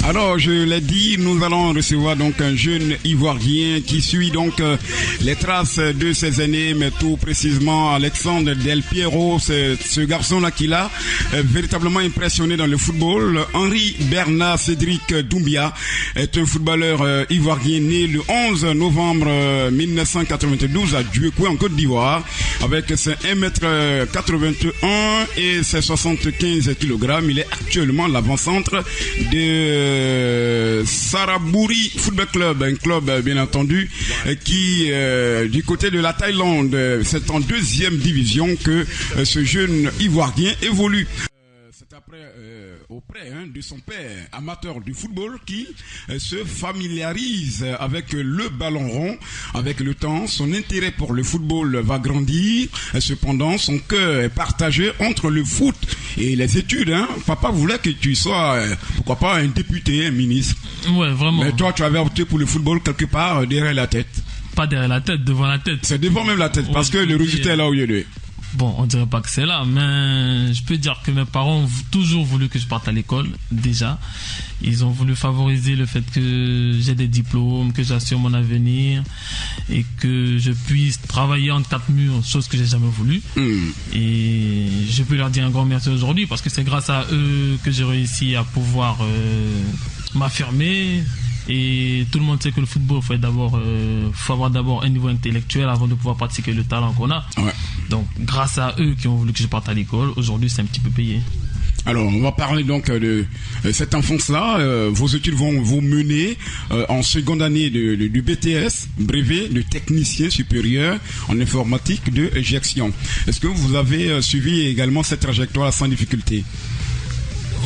Alors, je l'ai dit, nous allons recevoir donc un jeune Ivoirien qui suit donc les traces de ses aînés, mais tout précisément Alexandre Del Piero, ce garçon-là qui l'a véritablement impressionné dans le football. Henri Bernard Cédric Doumbia est un footballeur ivoirien né le 11 novembre 1992 à Djuekoué en Côte d'Ivoire avec ses 1m81 et ses 75 kg. Il est actuellement l'avant-centre de Sarabouri Football Club, un club bien entendu qui du côté de la Thaïlande, c'est en 2e division que ce jeune Ivoirien évolue. C'est après auprès de son père, amateur du football, qui se familiarise avec le ballon rond. Avec le temps, son intérêt pour le football va grandir. Cependant, son cœur est partagé entre le foot et les études. Papa voulait que tu sois, pourquoi pas, un député, un ministre. Ouais, vraiment. Mais toi, tu avais opté pour le football quelque part derrière la tête. Pas derrière la tête, devant la tête. C'est devant même la tête, parce que le résultat est là où il est. Bon, on dirait pas que c'est là, mais je peux dire que mes parents ont toujours voulu que je parte à l'école, déjà. Ils ont voulu favoriser le fait que j'ai des diplômes, que j'assure mon avenir et que je puisse travailler entre 4 murs, chose que j'ai jamais voulu. Et je peux leur dire un grand merci aujourd'hui parce que c'est grâce à eux que j'ai réussi à pouvoir m'affirmer. Et tout le monde sait que le football, faut avoir d'abord un niveau intellectuel avant de pouvoir pratiquer le talent qu'on a. Ouais. Donc, grâce à eux qui ont voulu que je parte à l'école, aujourd'hui, c'est un petit peu payé. Alors, on va parler donc de cette enfance-là. Vos études vont vous mener en seconde année du BTS, brevet de technicien supérieur en informatique de gestion. Est-ce que vous avez suivi également cette trajectoire sans difficulté?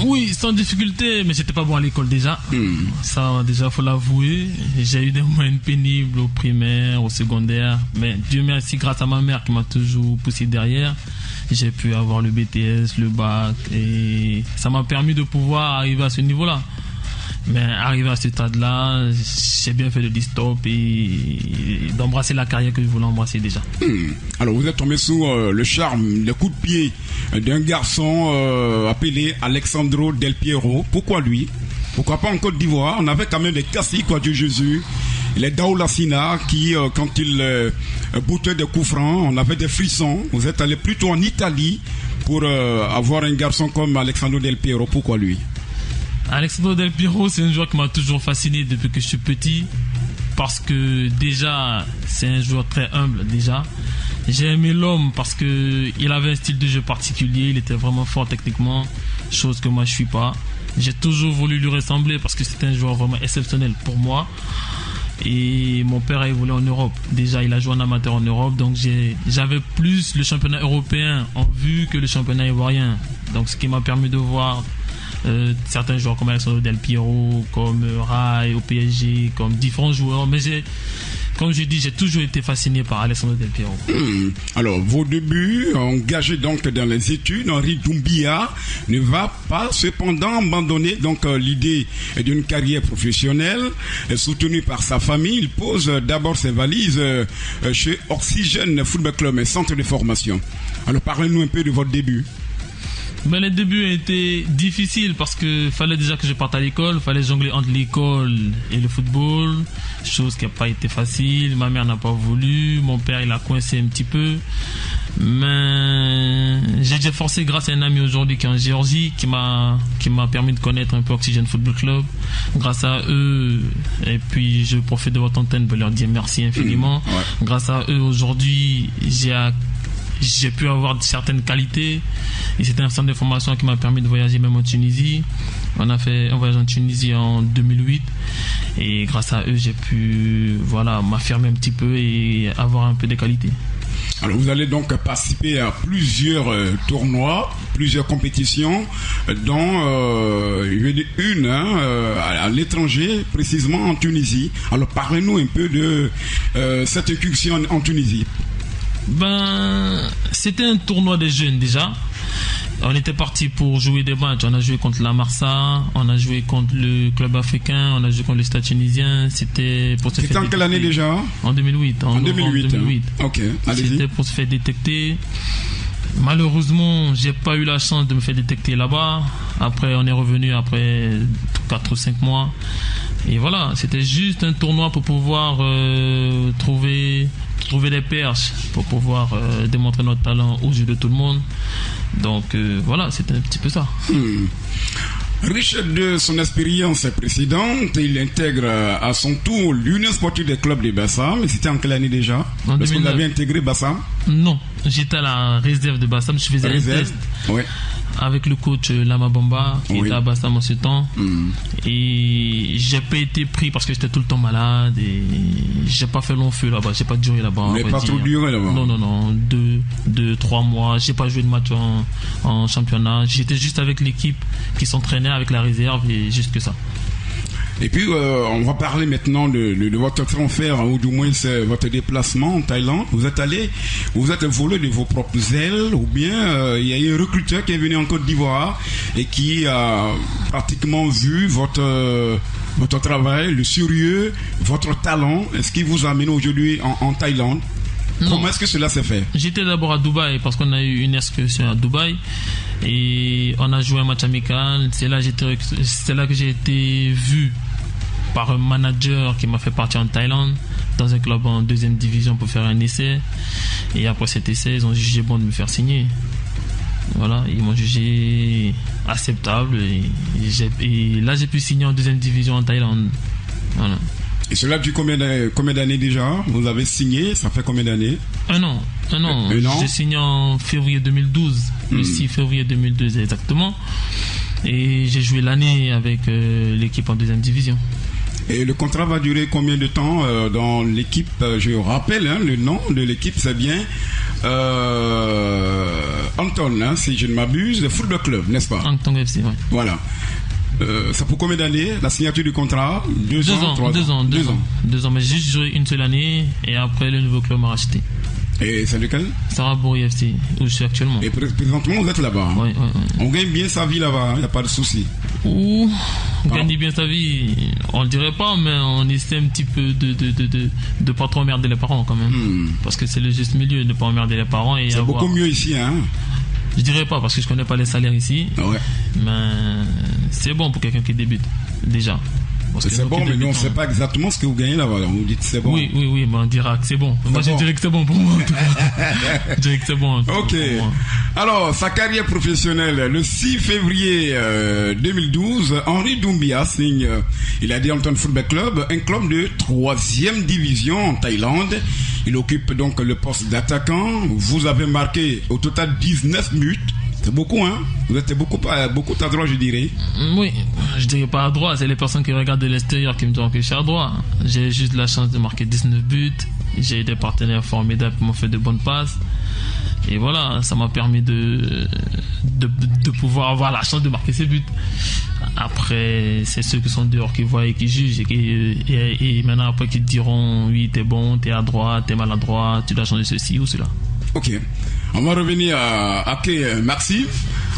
Oui, sans difficulté, mais j'étais pas bon à l'école déjà. Ça, déjà, faut l'avouer. J'ai eu des moyennes pénibles au primaire, au secondaire. Mais Dieu merci, grâce à ma mère qui m'a toujours poussé derrière, j'ai pu avoir le BTS, le bac. Et ça m'a permis de pouvoir arriver à ce niveau-là. Mais arrivé à ce stade-là, j'ai bien fait de dire stop et d'embrasser la carrière que je voulais embrasser déjà. Alors vous êtes tombé sous le charme, le coup de pied d'un garçon appelé Alexandre Del Piero. Pourquoi lui? Pourquoi pas en Côte d'Ivoire? On avait quand même des Cassis, quoi, Dieu Jésus. Les Daoulassina qui, quand ils boutaient des coups francs, on avait des frissons. Vous êtes allé plutôt en Italie pour avoir un garçon comme Alexandre Del Piero. Pourquoi lui? Alexandre Del Piero, c'est un joueur qui m'a toujours fasciné depuis que je suis petit. Parce que déjà, c'est un joueur très humble déjà. J'ai aimé l'homme parce qu'il avait un style de jeu particulier. Il était vraiment fort techniquement, chose que moi je suis pas. J'ai toujours voulu lui ressembler parce que c'était un joueur vraiment exceptionnel pour moi. Et mon père a évolué en Europe. Déjà, il a joué en amateur en Europe. Donc j'avais plus le championnat européen en vue que le championnat ivoirien. Donc ce qui m'a permis de voir certains joueurs comme Alexandre Del Piero, comme Rai au PSG, comme différents joueurs. Mais comme je dis, j'ai toujours été fasciné par Alexandre Del Piero. Alors, vos débuts engagés donc dans les études, Henri Doumbia ne va pas cependant abandonner donc l'idée d'une carrière professionnelle soutenue par sa famille. Il pose d'abord ses valises chez Oxygène Football Club, un centre de formation. Alors, parlez-nous un peu de votre début. Ben, les débuts étaient difficiles parce que fallait déjà que je parte à l'école, fallait jongler entre l'école et le football, chose qui n'a pas été facile. Ma mère n'a pas voulu, mon père il a coincé un petit peu, mais j'ai déjà forcé grâce à un ami aujourd'hui qui est en Géorgie, qui m'a permis de connaître un peu Oxygène Football Club. Grâce à eux, et puis je profite de votre antenne pour leur dire merci infiniment. Grâce à eux aujourd'hui, j'ai pu avoir certaines qualités et c'était un centre de formation qui m'a permis de voyager même en Tunisie. On a fait un voyage en Tunisie en 2008 et grâce à eux j'ai pu m'affirmer un petit peu et avoir un peu de qualité. Alors vous allez donc participer à plusieurs tournois, plusieurs compétitions, dont une à l'étranger, précisément en Tunisie. Alors parlez-nous un peu de cette incursion en Tunisie. C'était un tournoi des jeunes déjà. On était parti pour jouer des matchs. On a joué contre la Marsa, on a joué contre le club africain, on a joué contre le Stade tunisien. C'était pour se faire. C'était en quelle année déjà? En 2008. En 2008. Ok, allez-y. C'était pour se faire détecter. Malheureusement, j'ai pas eu la chance de me faire détecter là-bas. Après, on est revenu après 4 ou 5 mois. Et voilà, c'était juste un tournoi pour pouvoir trouver des perches, pour pouvoir démontrer notre talent aux yeux de tout le monde. Donc voilà, c'était un petit peu ça. Riche de son expérience précédente, il intègre à son tour l'Union sportive des clubs de Bassam. Mais c'était en quelle année déjà? Est-ce que vous avez intégré Bassam? Non, j'étais à la réserve de Bassam, je faisais un test. Oui. Avec le coach Lama Bamba qui était à Bassam en ce temps. Et j'ai pas été pris parce que j'étais tout le temps malade et j'ai pas fait long feu là-bas, j'ai pas duré là-bas. Mais pas trop duré là-bas? Non, 3 mois, j'ai pas joué de match en championnat, j'étais juste avec l'équipe qui s'entraînait avec la réserve et juste que ça. Et puis, on va parler maintenant de votre transfert, ou du moins c'est votre déplacement en Thaïlande. Vous êtes volé de vos propres ailes, ou bien il y a eu un recruteur qui est venu en Côte d'Ivoire et qui a pratiquement vu votre travail, le sérieux, votre talent. Est-ce qu'il vous amène aujourd'hui en Thaïlande? Non. Comment est-ce que cela s'est fait? J'étais d'abord à Dubaï parce qu'on a eu une excursion à Dubaï et on a joué un match amical. C'est là que j'ai été vu par un manager qui m'a fait partir en Thaïlande dans un club en 2e division pour faire un essai. Et après cet essai, ils ont jugé bon de me faire signer. Voilà, ils m'ont jugé acceptable et là j'ai pu signer en 2e division en Thaïlande. Voilà. Et cela depuis combien d'années déjà? Vous avez signé, ça fait combien d'années? Un an. J'ai signé en février 2012, le 6 février 2012 exactement. Et j'ai joué l'année avec l'équipe en 2e division. Et le contrat va durer combien de temps dans l'équipe? Je rappelle, le nom de l'équipe, c'est bien Anton, si je ne m'abuse, le football club, n'est-ce pas? Anton FC, oui. Voilà. Ça pour combien d'années la signature du contrat? 2 ans, 3 ans. 2 ans, mais j'ai juste joué une seule année et après le nouveau club m'a racheté. Et c'est lequel? Sarabouri FC, où je suis actuellement. Et présentement vous êtes là-bas? Oui. On gagne bien sa vie là-bas, il n'y a pas de souci. On gagne bien sa vie, on ne dirait pas, mais on essaie un petit peu de pas trop emmerder les parents quand même. Parce que c'est le juste milieu de ne pas emmerder les parents. C'est beaucoup mieux ici, hein? Je dirais pas parce que je connais pas les salaires ici. Ouais. Mais c'est bon pour quelqu'un qui débute déjà. C'est bon, mais nous on ne sait pas exactement ce que vous gagnez là-bas. Vous dites c'est bon. Oui, mais on dira que c'est bon. Moi je dirais que c'est bon pour moi. Je dirais que c'est bon. Ok. Alors, sa carrière professionnelle, le 6 février 2012, Henri Doumbia signe, il a dit Anton Football Club, un club de 3e division en Thaïlande. Il occupe donc le poste d'attaquant. Vous avez marqué au total 19 buts. C'est beaucoup, hein? Vous êtes beaucoup à droite, je dirais. Oui, je dirais pas à droite. C'est les personnes qui regardent de l'extérieur qui me disent que je suis à droite. J'ai juste la chance de marquer 19 buts. J'ai eu des partenaires formidables qui m'ont fait de bonnes passes. Et voilà, ça m'a permis de pouvoir avoir la chance de marquer ces buts. Après, c'est ceux qui sont dehors qui voient et qui jugent. Et maintenant, après, qui te diront oui, t'es bon, t'es à droite, t'es maladroit, tu dois changer ceci ou cela. Ok. On va revenir à Maxime.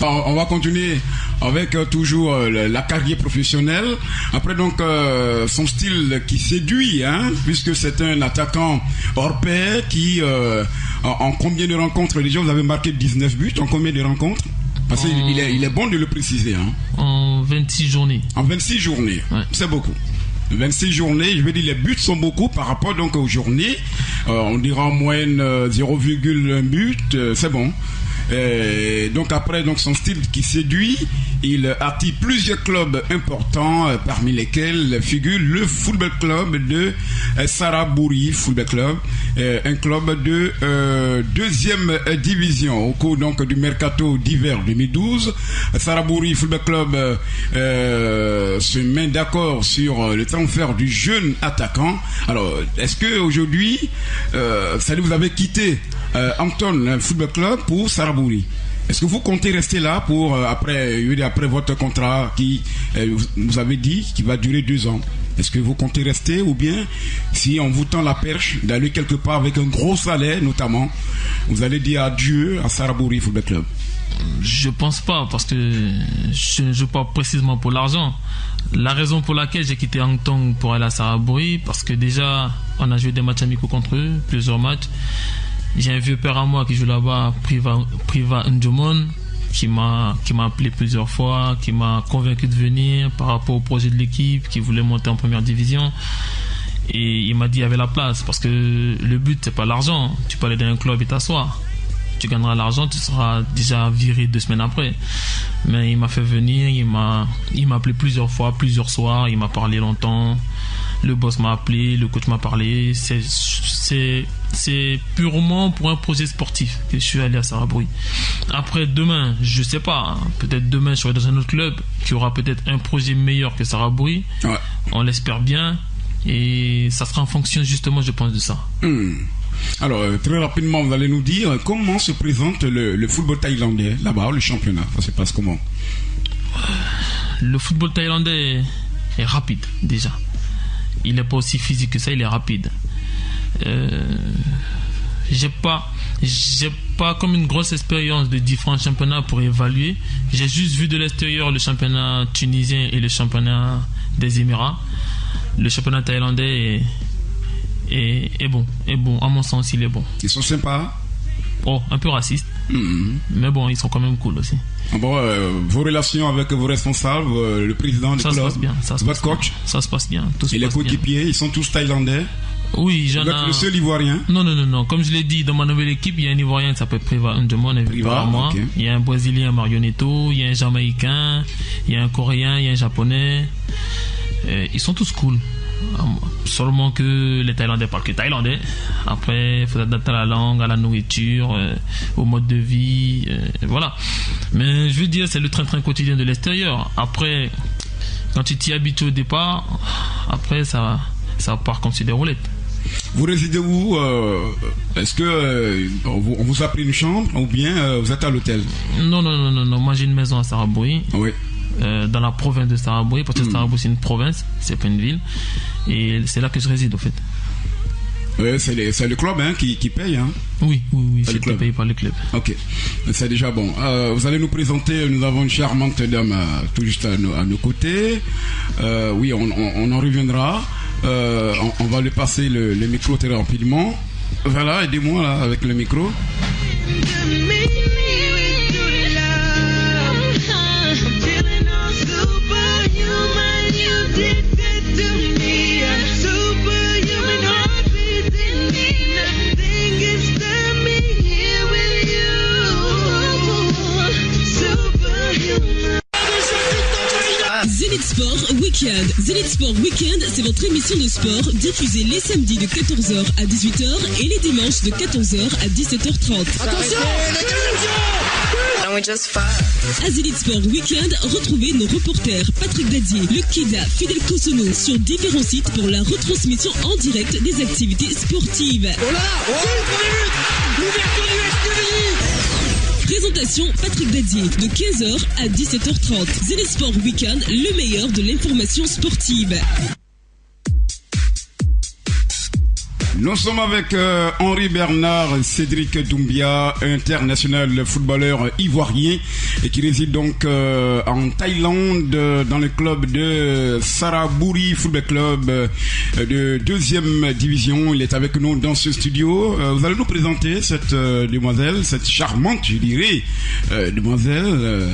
On va continuer avec toujours la carrière professionnelle. Après donc son style qui séduit, hein, puisque c'est un attaquant hors pair qui en combien de rencontres déjà vous avez marqué 19 buts en combien de rencontres? Parce qu'il est bon de le préciser, hein. En 26 journées. En 26 journées, ouais. C'est beaucoup. 26 journées, je veux dire les buts sont beaucoup par rapport donc aux journées. On dira en moyenne 0,1 but, c'est bon. Donc après donc son style qui séduit, il attire plusieurs clubs importants parmi lesquels figure le football club de Sarabouri Football Club, un club de 2e division. Au cours donc du mercato d'hiver 2012, Sarabouri Football Club se met d'accord sur le transfert du jeune attaquant. Alors est-ce que aujourd'hui vous avez quitté Anton Football Club pour Sarabouri? Est-ce que vous comptez rester là pour après votre contrat qui vous avez dit qui va durer 2 ans? Est-ce que vous comptez rester ou bien si on vous tend la perche d'aller quelque part avec un gros salaire notamment, vous allez dire adieu à Sarabouri Football Club? Je pense pas parce que je ne joue pas précisément pour l'argent. La raison pour laquelle j'ai quitté Anton pour aller à Sarabouri, parce que déjà on a joué des matchs amicaux contre eux, plusieurs matchs. J'ai un vieux père à moi qui joue là-bas, Priva Ndjomon, qui m'a appelé plusieurs fois, qui m'a convaincu de venir par rapport au projet de l'équipe, qui voulait monter en première division. Et il m'a dit qu'il y avait la place, parce que le but, c'est pas l'argent. Tu peux aller dans un club et t'asseoir. Tu gagneras l'argent, tu seras déjà viré 2 semaines après. Mais il m'a fait venir, il m'a appelé plusieurs fois, plusieurs soirs, il m'a parlé longtemps. Le boss m'a appelé, le coach m'a parlé. C'est purement pour un projet sportif que je suis allé à Saraburi. Après, demain, je sais pas, peut-être demain je serai dans un autre club qui aura peut-être un projet meilleur que Saraburi. Ouais. On l'espère bien. Et ça sera en fonction justement, je pense, de ça. Alors, très rapidement, vous allez nous dire comment se présente le football thaïlandais là-bas, le championnat. Ça se passe comment? Le football thaïlandais est rapide déjà. Il n'est pas aussi physique que ça, il est rapide. J'ai pas comme une grosse expérience de différents championnats pour évaluer. J'ai juste vu de l'extérieur le championnat tunisien et le championnat des Émirats. Le championnat thaïlandais est bon. À mon sens, il est bon. Ils sont sympas? Oh, un peu racistes. Mais bon, ils sont quand même cool aussi. Bon, vos relations avec vos responsables, le président du club, se passe bien, votre coach, ça se passe bien. Et les coéquipiers, ils sont tous thaïlandais? Oui, vous êtes le seul Ivoirien? Non. Comme je l'ai dit, dans ma nouvelle équipe, il y a un Ivoirien qui s'appelle Priva Ndjomon, okay. Il y a un Brésilien, Marionetto, il y a un Jamaïcain, il y a un Coréen, il y a un Japonais. Ils sont tous cool. Seulement que les Thaïlandais parlent que thaïlandais. Après, il faut adapter à la langue, à la nourriture, au mode de vie. Voilà. Mais je veux dire, c'est le train-train quotidien de l'extérieur. Après, quand tu t'y habitues au départ, après, ça part comme sur des roulettes. Vous résidez où? Est-ce que on vous a pris une chambre ou bien vous êtes à l'hôtel? Non. Moi, j'ai une maison à Saraburi. Oui. Dans la province de Saraburi, parce que Saraburi c'est une province, c'est pas une ville, et c'est là que je réside au fait. C'est le club qui paye. Oui, je suis payé par le club. Ok, c'est déjà bon. Vous allez nous présenter, nous avons une charmante dame tout juste à nos côtés. Oui, on en reviendra. On va lui passer le micro très rapidement. Voilà, aidez-moi là avec le micro. Zénith Sport Weekend. Zénith Sport Weekend, c'est votre émission de sport diffusée les samedis de 14h à 18h et les dimanches de 14h à 17h30. Attention, à Zénith Sport Weekend, retrouvez nos reporters Patrick Dadier, Luc Kida, Fidel Kosono sur différents sites pour la retransmission en direct des activités sportives. Oh là là, l'ouverture du SQDI. Présentation Patrick Dadier de 15h à 17h30. Zénith Sport Weekend, le meilleur de l'information sportive. Nous sommes avec Henri Bernard Cédric Doumbia, international footballeur ivoirien et qui réside donc en Thaïlande dans le club de Saraburi Football Club de 2e division. Il est avec nous dans ce studio. Vous allez nous présenter cette demoiselle, cette charmante, je dirais, demoiselle.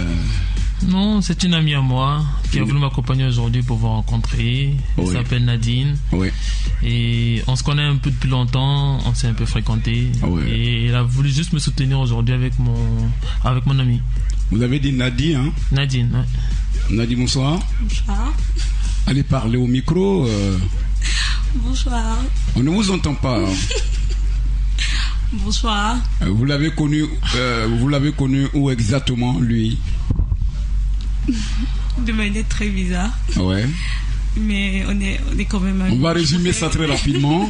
Non, c'est une amie à moi qui a voulu m'accompagner aujourd'hui pour vous rencontrer. Elle s'appelle Nadine. Oui. Et on se connaît un peu depuis longtemps, on s'est un peu fréquenté. Et elle a voulu juste me soutenir aujourd'hui avec mon ami. Vous avez dit Nadine, hein? Nadine, oui. Nadine, bonsoir. Bonsoir. Allez parler au micro. Bonsoir. On ne vous entend pas. Hein. Bonsoir. Vous l'avez connu où exactement, lui? De manière très bizarre. Ouais. Mais on est quand même amis. On va résumer ça très rapidement.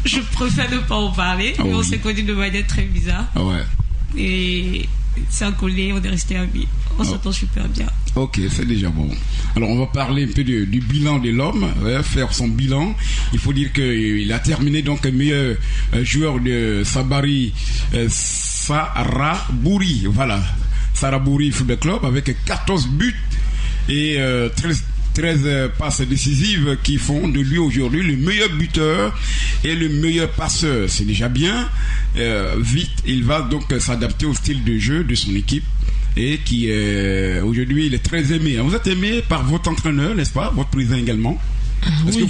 Je préfère ne pas en parler, mais on s'est connus de manière très bizarre. Ouais. Et c'est un collègue, on est restés amis. On s'entend super bien. Ok, c'est déjà bon. Alors on va parler un peu du bilan de l'homme, faire son bilan. Il faut dire qu'il a terminé donc meilleur joueur de Saraburi, voilà. Saraburi Football Club avec 14 buts et 13 passes décisives qui font de lui aujourd'hui le meilleur buteur est le meilleur passeur. C'est déjà bien. Vite, il va donc s'adapter au style de jeu de son équipe et qui aujourd'hui il est très aimé. Vous êtes aimé par votre entraîneur, n'est-ce pas? Votre président également? Est-ce que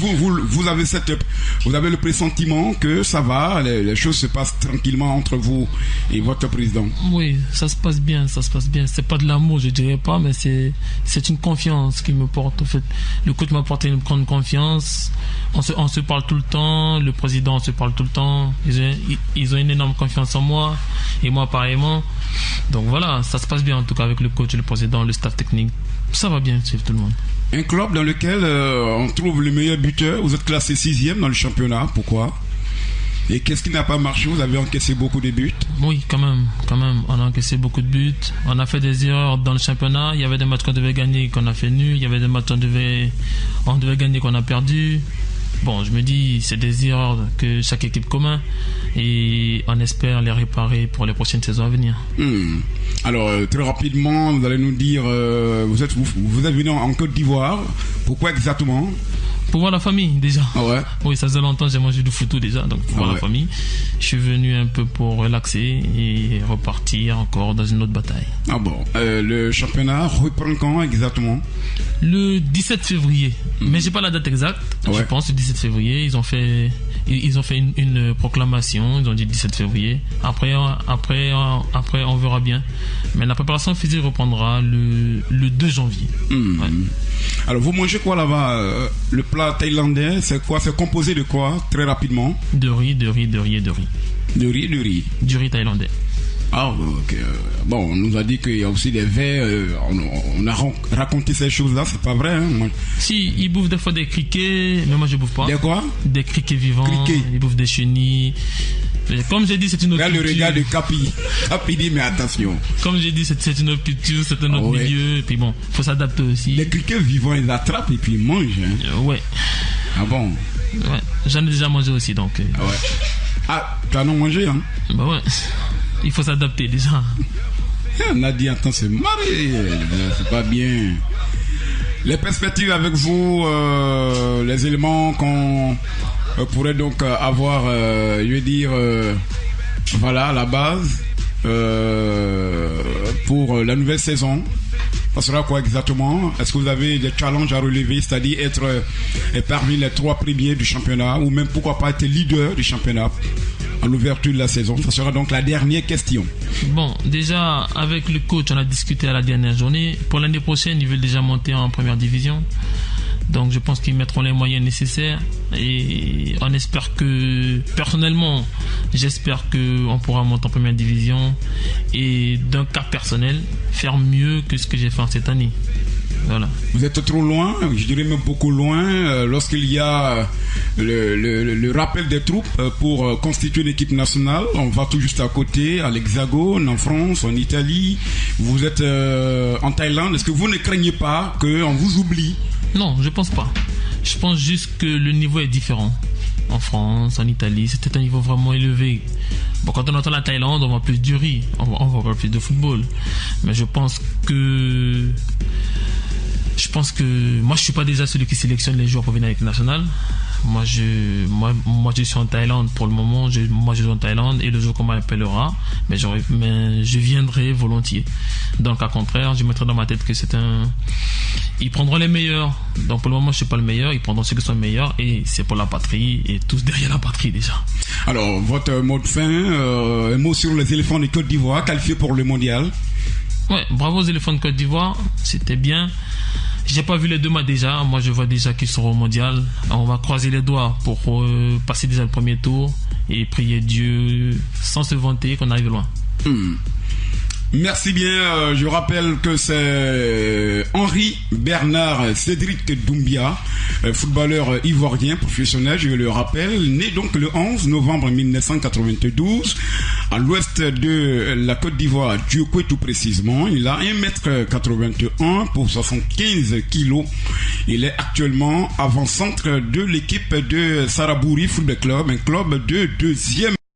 vous avez le pressentiment que ça va, les choses se passent tranquillement entre vous et votre président? Oui, ça se passe bien. C'est pas de l'amour, je dirais pas, mais c'est une confiance qu'il me porte. En fait, le coach m'a porté une grande confiance. On se parle tout le temps. Le président, on se parle tout le temps. Ils ont une énorme confiance en moi et moi pareillement. Donc voilà, ça se passe bien en tout cas avec le coach, le président, le staff technique. Ça va bien chez tout le monde. Un club dans lequel on trouve le meilleur buteur. Vous êtes classé 6e dans le championnat. Pourquoi? Et qu'est-ce qui n'a pas marché? Vous avez encaissé beaucoup de buts? Oui, quand même. On a encaissé beaucoup de buts. On a fait des erreurs dans le championnat. Il y avait des matchs qu'on devait gagner qu'on a fait nul. Il y avait des matchs qu'on devait gagner qu'on a perdu. Bon, je me dis, c'est des erreurs que chaque équipe commet et on espère les réparer pour les prochaines saisons à venir. Alors, très rapidement, vous allez nous dire, vous êtes venu en Côte d'Ivoire. Pourquoi exactement? Pour voir la famille, déjà. Ah ouais? Oui, ça faisait longtemps, j'ai mangé du foot déjà, donc pour voir la famille. Je suis venu un peu pour relaxer et repartir encore dans une autre bataille. Ah bon, le championnat reprend quand exactement? Le 17 février. Mais j'ai pas la date exacte. Je pense le 17 février. Ils ont fait une proclamation. Ils ont dit 17 février. Après, on verra bien. Mais la préparation physique reprendra le 2 janvier. Ouais. Alors, vous mangez quoi là-bas? Le plat thaïlandais, c'est quoi? C'est composé de quoi? Très rapidement. De riz. De riz. Du riz thaïlandais. Ah, ok. Bon, on nous a dit qu'il y a aussi des vers. On a raconté ces choses-là, c'est pas vrai, hein? Si, ils bouffent des fois des criquets, mais moi je bouffe pas. Des quoi? Des criquets vivants. Ils bouffent des chenilles. Comme j'ai dit, c'est une autre culture. Là, le regard de Capi. Capi dit, mais attention. Comme j'ai dit, c'est une autre culture, c'est un autre milieu. Et puis bon, faut s'adapter aussi. Les criquets vivants, ils attrapent et puis ils mangent. Hein? Ouais. Ah bon? Ouais. J'en ai déjà mangé aussi, donc. Ah ouais. Ah, tu en as mangé, hein? Bah ouais. Il faut s'adapter déjà. On a dit, attends, c'est marré. C'est pas bien. Les perspectives avec vous, les éléments qu'on pourrait donc avoir, je veux dire, voilà, la base pour la nouvelle saison. Ça sera quoi exactement? Est-ce que vous avez des challenges à relever, c'est-à-dire être parmi les 3 premiers du championnat ou même pourquoi pas être leader du championnat en l'ouverture de la saison? Ça sera donc la dernière question. Bon, déjà avec le coach, on a discuté à la dernière journée. Pour l'année prochaine, ils veulent déjà monter en première division. Donc je pense qu'ils mettront les moyens nécessaires et on espère que, personnellement, j'espère qu'on pourra monter en première division et d'un cas personnel, faire mieux que ce que j'ai fait en cette année. Voilà. Vous êtes trop loin, je dirais même beaucoup loin, lorsqu'il y a le rappel des troupes pour constituer l'équipe nationale. On va tout juste à côté, à l'Hexagone, en France, en Italie. Vous êtes en Thaïlande. Est-ce que vous ne craignez pas qu'on vous oublie? Non, je pense pas. Je pense juste que le niveau est différent. En France, en Italie, c'était un niveau vraiment élevé. Bon, quand on entend la Thaïlande, on voit plus du riz, on voit plus de football. Mais je pense que moi je suis pas déjà celui qui sélectionne les joueurs pour venir avec le national. Moi je suis en Thaïlande pour le moment. Moi je joue en Thaïlande et le jour qu'on m'appellera, mais je viendrai volontiers. Dans le cas contraire, je mettrai dans ma tête que ils prendront les meilleurs. Donc pour le moment je suis pas le meilleur, ils prendront ceux qui sont meilleurs et c'est pour la patrie et tous derrière la patrie déjà. Alors votre mot de fin, un mot sur les éléphants de Côte d'Ivoire qualifiés pour le mondial. Ouais, bravo aux éléphants de Côte d'Ivoire, c'était bien. J'ai pas vu les 2 matchs déjà. Moi, je vois déjà qu'ils seront au mondial. On va croiser les doigts pour passer déjà le premier tour et prier Dieu sans se vanter qu'on arrive loin. Merci bien. Je rappelle que c'est Henri Bernard Cédric Doumbia, footballeur ivoirien professionnel, je le rappelle, né donc le 11 novembre 1992 à l'ouest de la Côte d'Ivoire, Djokwe tout précisément. Il a 1m81 pour 75 kg. Il est actuellement avant-centre de l'équipe de Sarabouri Football Club, un club de 2e